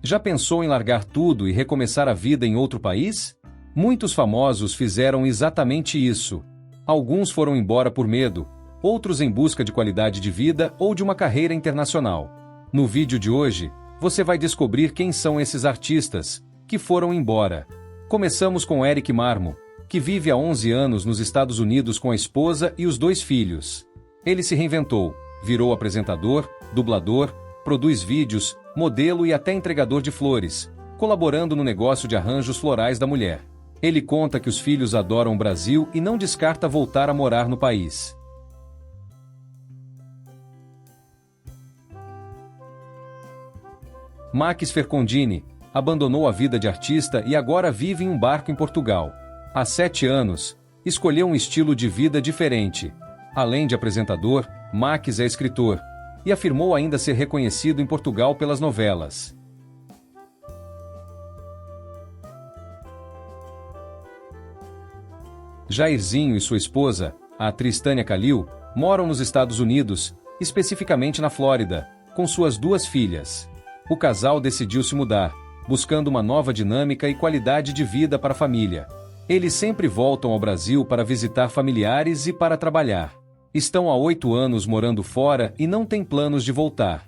Já pensou em largar tudo e recomeçar a vida em outro país? Muitos famosos fizeram exatamente isso. Alguns foram embora por medo, outros em busca de qualidade de vida ou de uma carreira internacional. No vídeo de hoje, você vai descobrir quem são esses artistas que foram embora. Começamos com Eric Marmo, que vive há 11 anos nos Estados Unidos com a esposa e os 2 filhos. Ele se reinventou, virou apresentador, dublador, produz vídeos, modelo e até entregador de flores, colaborando no negócio de arranjos florais da mulher. Ele conta que os filhos adoram o Brasil e não descarta voltar a morar no país. Max Fercondini abandonou a vida de artista e agora vive em um barco em Portugal. Há 7 anos, escolheu um estilo de vida diferente. Além de apresentador, Max é escritor e afirmou ainda ser reconhecido em Portugal pelas novelas. Jairzinho e sua esposa, a atriz Tânia Kalil, moram nos Estados Unidos, especificamente na Flórida, com suas 2 filhas. O casal decidiu se mudar, buscando uma nova dinâmica e qualidade de vida para a família. Eles sempre voltam ao Brasil para visitar familiares e para trabalhar. Estão há 8 anos morando fora e não têm planos de voltar.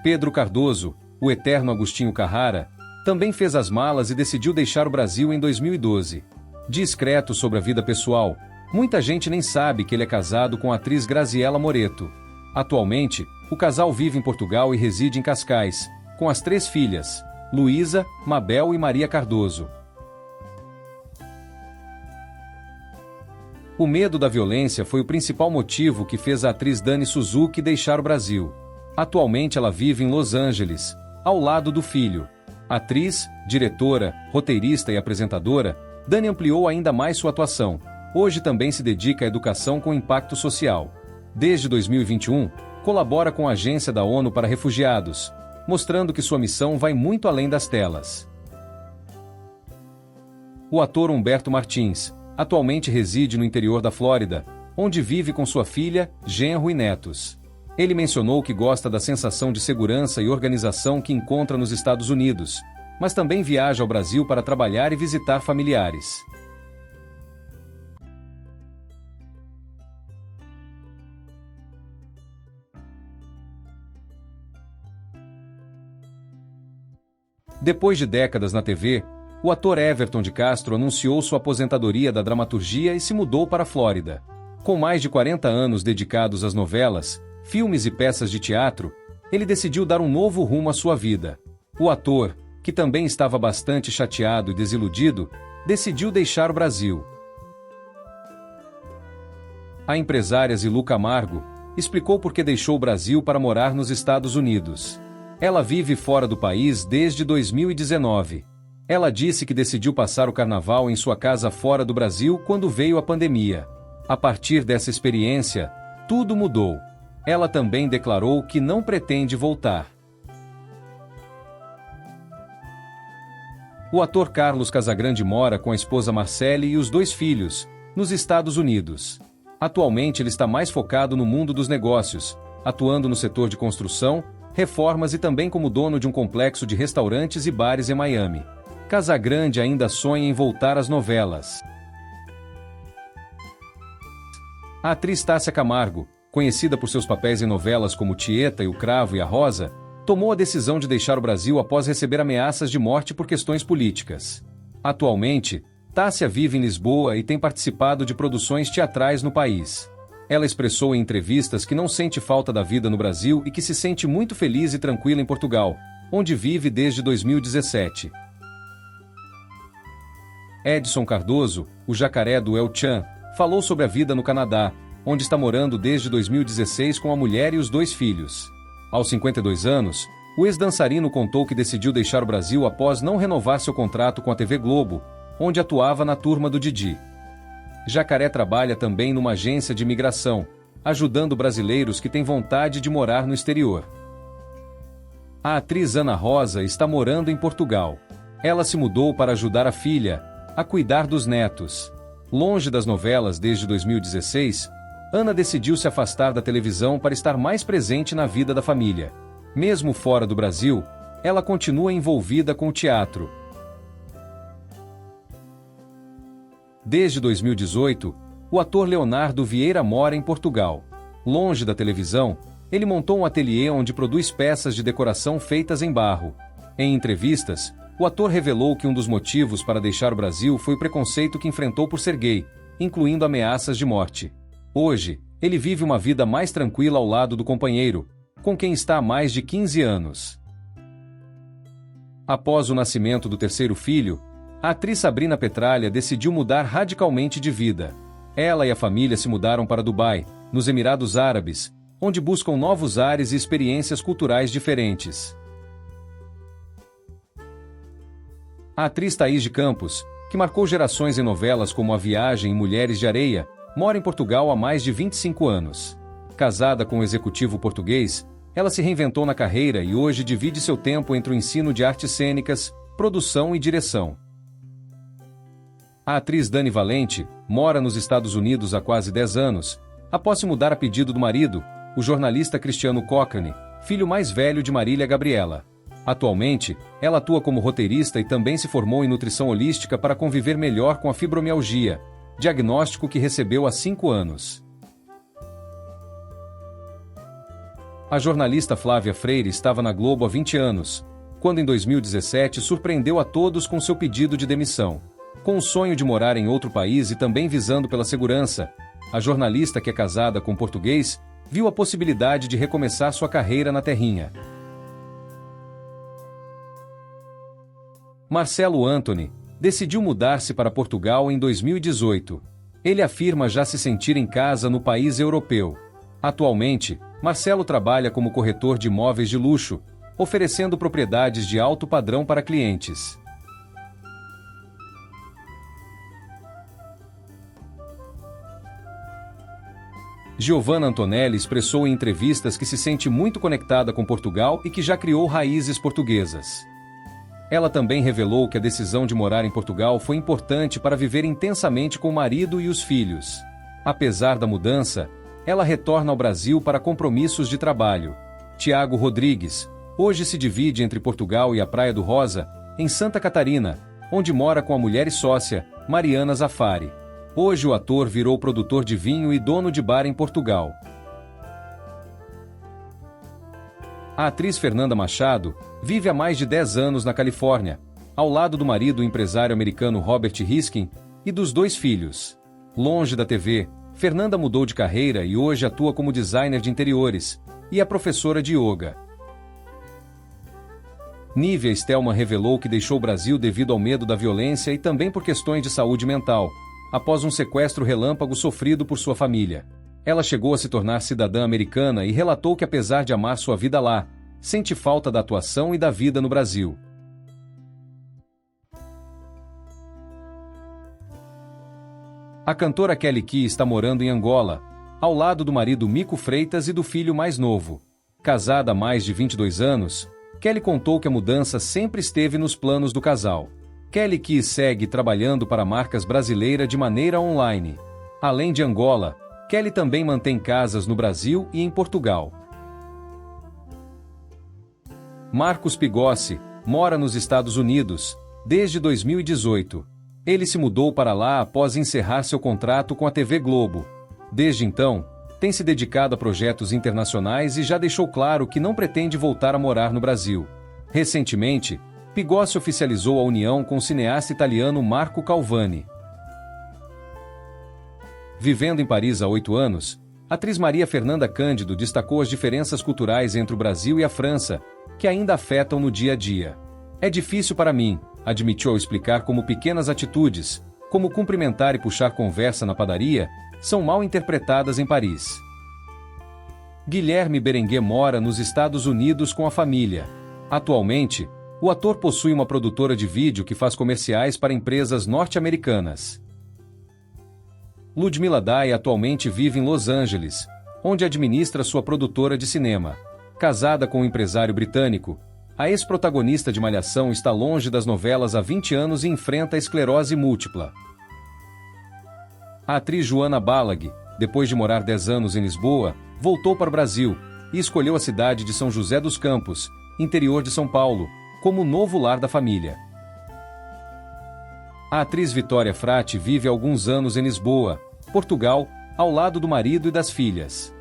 Pedro Cardoso, o eterno Agostinho Carrara, também fez as malas e decidiu deixar o Brasil em 2012. Discreto sobre a vida pessoal, muita gente nem sabe que ele é casado com a atriz Graziella Moretto. Atualmente, o casal vive em Portugal e reside em Cascais, com as 3 filhas, Luísa, Mabel e Maria Cardoso. O medo da violência foi o principal motivo que fez a atriz Dani Suzuki deixar o Brasil. Atualmente ela vive em Los Angeles, ao lado do filho. Atriz, diretora, roteirista e apresentadora, Dani ampliou ainda mais sua atuação. Hoje também se dedica à educação com impacto social. Desde 2021, colabora com a Agência da ONU para Refugiados, mostrando que sua missão vai muito além das telas. O ator Humberto Martins atualmente reside no interior da Flórida, onde vive com sua filha, genro e netos. Ele mencionou que gosta da sensação de segurança e organização que encontra nos Estados Unidos, mas também viaja ao Brasil para trabalhar e visitar familiares. Depois de décadas na TV, o ator Everton de Castro anunciou sua aposentadoria da dramaturgia e se mudou para a Flórida. Com mais de 40 anos dedicados às novelas, filmes e peças de teatro, ele decidiu dar um novo rumo à sua vida. O ator, que também estava bastante chateado e desiludido, decidiu deixar o Brasil. A empresária Zilu Camargo explicou por que deixou o Brasil para morar nos Estados Unidos. Ela vive fora do país desde 2019. Ela disse que decidiu passar o carnaval em sua casa fora do Brasil quando veio a pandemia. A partir dessa experiência, tudo mudou. Ela também declarou que não pretende voltar. O ator Carlos Casagrande mora com a esposa Marcele e os 2 filhos, nos Estados Unidos. Atualmente ele está mais focado no mundo dos negócios, atuando no setor de construção, reformas e também como dono de um complexo de restaurantes e bares em Miami. Casagrande ainda sonha em voltar às novelas. A atriz Tássia Camargo, conhecida por seus papéis em novelas como Tieta e O Cravo e a Rosa, tomou a decisão de deixar o Brasil após receber ameaças de morte por questões políticas. Atualmente, Tássia vive em Lisboa e tem participado de produções teatrais no país. Ela expressou em entrevistas que não sente falta da vida no Brasil e que se sente muito feliz e tranquila em Portugal, onde vive desde 2017. Edson Cardoso, o jacaré do El Chan, falou sobre a vida no Canadá, onde está morando desde 2016 com a mulher e os 2 filhos. Aos 52 anos, o ex-dançarino contou que decidiu deixar o Brasil após não renovar seu contrato com a TV Globo, onde atuava na Turma do Didi. Jacaré trabalha também numa agência de imigração, ajudando brasileiros que têm vontade de morar no exterior. A atriz Ana Rosa está morando em Portugal. Ela se mudou para ajudar a filha a cuidar dos netos. Longe das novelas desde 2016, Ana decidiu se afastar da televisão para estar mais presente na vida da família. Mesmo fora do Brasil, ela continua envolvida com o teatro. Desde 2018, o ator Leonardo Vieira mora em Portugal. Longe da televisão, ele montou um ateliê onde produz peças de decoração feitas em barro. Em entrevistas, o ator revelou que um dos motivos para deixar o Brasil foi o preconceito que enfrentou por ser gay, incluindo ameaças de morte. Hoje, ele vive uma vida mais tranquila ao lado do companheiro, com quem está há mais de 15 anos. Após o nascimento do terceiro filho, a atriz Sabrina Petralha decidiu mudar radicalmente de vida. Ela e a família se mudaram para Dubai, nos Emirados Árabes, onde buscam novos ares e experiências culturais diferentes. A atriz Thaís de Campos, que marcou gerações em novelas como A Viagem e Mulheres de Areia, mora em Portugal há mais de 25 anos. Casada com um executivo português, ela se reinventou na carreira e hoje divide seu tempo entre o ensino de artes cênicas, produção e direção. A atriz Dani Valente mora nos Estados Unidos há quase 10 anos, após se mudar a pedido do marido, o jornalista Cristiano Cochrane, filho mais velho de Marília Gabriela. Atualmente, ela atua como roteirista e também se formou em nutrição holística para conviver melhor com a fibromialgia, diagnóstico que recebeu há 5 anos. A jornalista Flávia Freire estava na Globo há 20 anos, quando em 2017 surpreendeu a todos com seu pedido de demissão. Com o sonho de morar em outro país e também visando pela segurança, a jornalista, que é casada com um português, viu a possibilidade de recomeçar sua carreira na terrinha. Marcelo Anthony decidiu mudar-se para Portugal em 2018. Ele afirma já se sentir em casa no país europeu. Atualmente, Marcelo trabalha como corretor de imóveis de luxo, oferecendo propriedades de alto padrão para clientes. Giovanna Antonelli expressou em entrevistas que se sente muito conectada com Portugal e que já criou raízes portuguesas. Ela também revelou que a decisão de morar em Portugal foi importante para viver intensamente com o marido e os filhos. Apesar da mudança, ela retorna ao Brasil para compromissos de trabalho. Tiago Rodrigues hoje se divide entre Portugal e a Praia do Rosa, em Santa Catarina, onde mora com a mulher e sócia, Mariana Zafari. Hoje o ator virou produtor de vinho e dono de bar em Portugal. A atriz Fernanda Machado vive há mais de 10 anos na Califórnia, ao lado do marido, o empresário americano Robert Riskin, e dos 2 filhos. Longe da TV, Fernanda mudou de carreira e hoje atua como designer de interiores e é professora de yoga. Nívia Stelman revelou que deixou o Brasil devido ao medo da violência e também por questões de saúde mental, após um sequestro relâmpago sofrido por sua família. Ela chegou a se tornar cidadã americana e relatou que, apesar de amar sua vida lá, sente falta da atuação e da vida no Brasil. A cantora Kelly Key está morando em Angola, ao lado do marido Mico Freitas e do filho mais novo. Casada há mais de 22 anos, Kelly contou que a mudança sempre esteve nos planos do casal. Kelly Key segue trabalhando para marcas brasileiras de maneira online. Além de Angola, Kelly também mantém casas no Brasil e em Portugal. Marcos Pigossi mora nos Estados Unidos desde 2018. Ele se mudou para lá após encerrar seu contrato com a TV Globo. Desde então, tem se dedicado a projetos internacionais e já deixou claro que não pretende voltar a morar no Brasil. Recentemente, Pigossi oficializou a união com o cineasta italiano Marco Calvani. Vivendo em Paris há 8 anos, a atriz Maria Fernanda Cândido destacou as diferenças culturais entre o Brasil e a França, que ainda afetam no dia a dia. É difícil para mim, admitiu ao explicar como pequenas atitudes, como cumprimentar e puxar conversa na padaria, são mal interpretadas em Paris. Guilherme Berenguer mora nos Estados Unidos com a família. Atualmente, o ator possui uma produtora de vídeo que faz comerciais para empresas norte-americanas. Ludmila Dai atualmente vive em Los Angeles, onde administra sua produtora de cinema. Casada com um empresário britânico, a ex-protagonista de Malhação está longe das novelas há 20 anos e enfrenta a esclerose múltipla. A atriz Joana Balag, depois de morar 10 anos em Lisboa, voltou para o Brasil e escolheu a cidade de São José dos Campos, interior de São Paulo, como novo lar da família. A atriz Vitória Frati vive há alguns anos em Lisboa, Portugal, ao lado do marido e das filhas.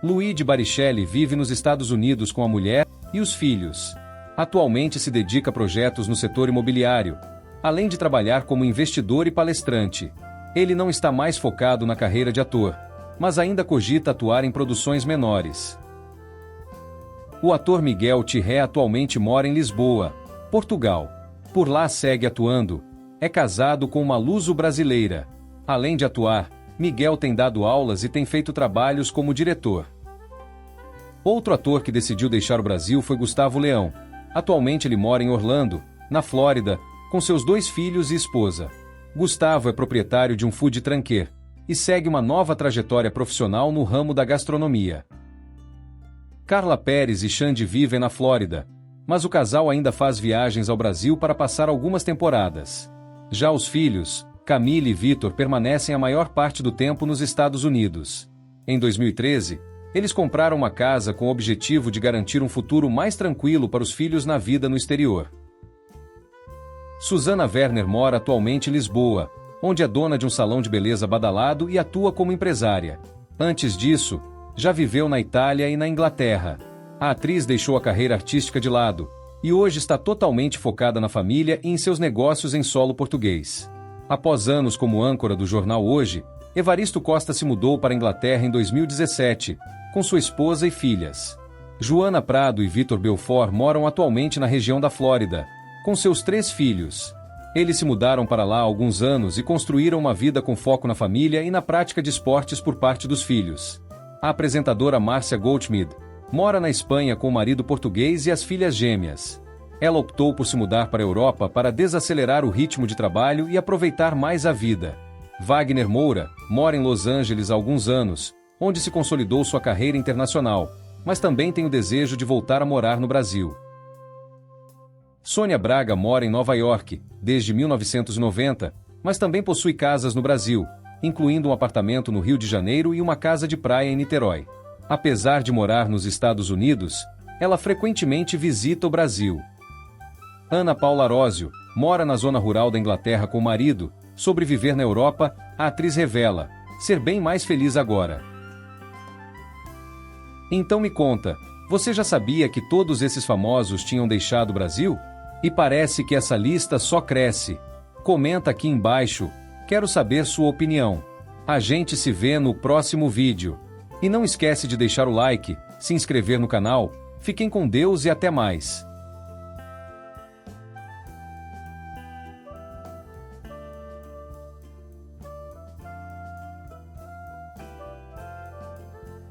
Luigi Baricelli vive nos Estados Unidos com a mulher e os filhos. Atualmente se dedica a projetos no setor imobiliário, além de trabalhar como investidor e palestrante. Ele não está mais focado na carreira de ator, mas ainda cogita atuar em produções menores. O ator Miguel Thierry atualmente mora em Lisboa, Portugal. Por lá segue atuando. É casado com uma luso-brasileira. Além de atuar, Miguel tem dado aulas e tem feito trabalhos como diretor. Outro ator que decidiu deixar o Brasil foi Gustavo Leão. Atualmente ele mora em Orlando, na Flórida, com seus 2 filhos e esposa. Gustavo é proprietário de um food trucker e segue uma nova trajetória profissional no ramo da gastronomia. Carla Perez e Xande vivem na Flórida, mas o casal ainda faz viagens ao Brasil para passar algumas temporadas. Já os filhos, Camille e Vitor, permanecem a maior parte do tempo nos Estados Unidos. Em 2013, eles compraram uma casa com o objetivo de garantir um futuro mais tranquilo para os filhos na vida no exterior. Susana Werner mora atualmente em Lisboa, onde é dona de um salão de beleza badalado e atua como empresária. Antes disso, já viveu na Itália e na Inglaterra. A atriz deixou a carreira artística de lado e hoje está totalmente focada na família e em seus negócios em solo português. Após anos como âncora do jornal Hoje, Evaristo Costa se mudou para a Inglaterra em 2017, com sua esposa e filhas. Joana Prado e Vitor Belfort moram atualmente na região da Flórida, com seus 3 filhos. Eles se mudaram para lá há alguns anos e construíram uma vida com foco na família e na prática de esportes por parte dos filhos. A apresentadora Márcia Goldschmidt mora na Espanha com o marido português e as filhas gêmeas. Ela optou por se mudar para a Europa para desacelerar o ritmo de trabalho e aproveitar mais a vida. Wagner Moura mora em Los Angeles há alguns anos, onde se consolidou sua carreira internacional, mas também tem o desejo de voltar a morar no Brasil. Sônia Braga mora em Nova York, desde 1990, mas também possui casas no Brasil, incluindo um apartamento no Rio de Janeiro e uma casa de praia em Niterói. Apesar de morar nos Estados Unidos, ela frequentemente visita o Brasil. Ana Paula Arósio mora na zona rural da Inglaterra com o marido. Sobre viver na Europa, a atriz revela ser bem mais feliz agora. Então me conta, você já sabia que todos esses famosos tinham deixado o Brasil? E parece que essa lista só cresce. Comenta aqui embaixo, quero saber sua opinião. A gente se vê no próximo vídeo. E não esquece de deixar o like, se inscrever no canal. Fiquem com Deus e até mais.